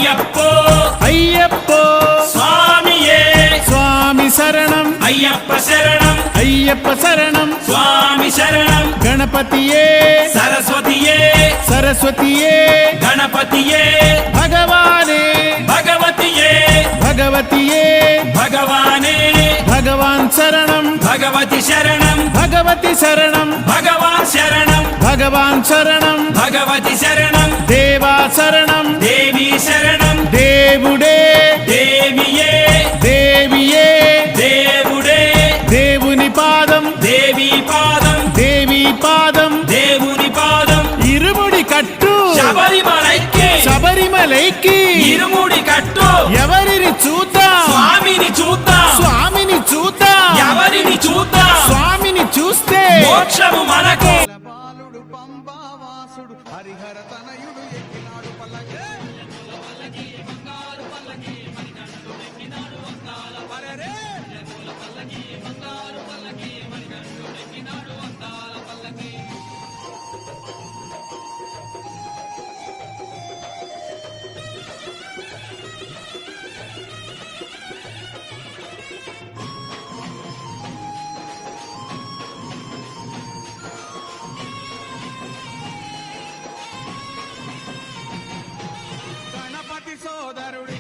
అయ్యప్పో అయ్యప్పో స్వామియే స్వామి శరణం అయ్యప్ప శరణం అయ్యప్ప శరణం స్వామి శరణం గణపతియే సరస్వతియే సరస్వతియే గణపతియే భగవానే భగవతియే భగవతియే భగవానే భగవాన్ శరణం భగవతి శరణం భగవతి శరణం భగవాన్ శరణం భగవాన్ శరణం భగవతి శరణం దేవా శరణం దేవి శరణం దేవుడే దేవియే దేవియే దేవుడే దేవుని పాదం దేవి పాదం దేవి పాదం దేవుని పాదం ఇరుముడి కట్టు శబరిమలైకి శబరిమలైకి ఇరుముడి కట్టు ఎవరిని చూద్దాం స్వామిని చూద్దాం స్వామిని చూద్దాం ఎవరిని చూద్దాం స్వామిని చూస్తే మోక్షము మనకు బాలుడు పంబావాసుడు హరిహర తనయుడు ఎక్కినాడు పల్లకి గణపతి సోదరుడి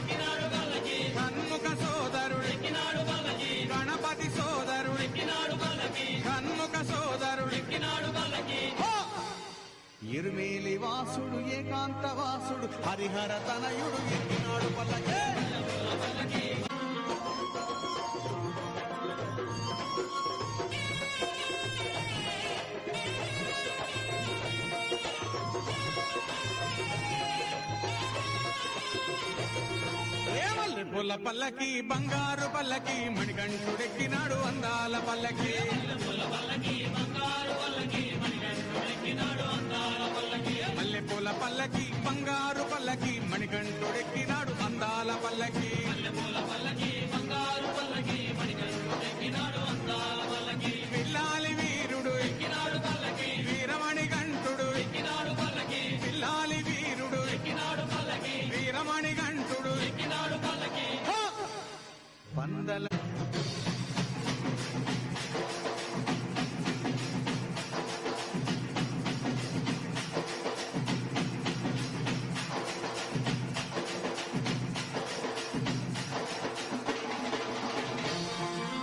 కన్ముఖ సోదరుడి గణపతి సోదరుడి కన్ముఖ సోదరుడి ఇరుమేలి వాసుడు ఏకాంత వాసుడు హరిహర తనయుడు ఎక్కినాడు పల్లకి పుల్ల పల్లకి బంగారు పల్లకి మణికంఠుడెక్కినాడు అందాల పల్లకి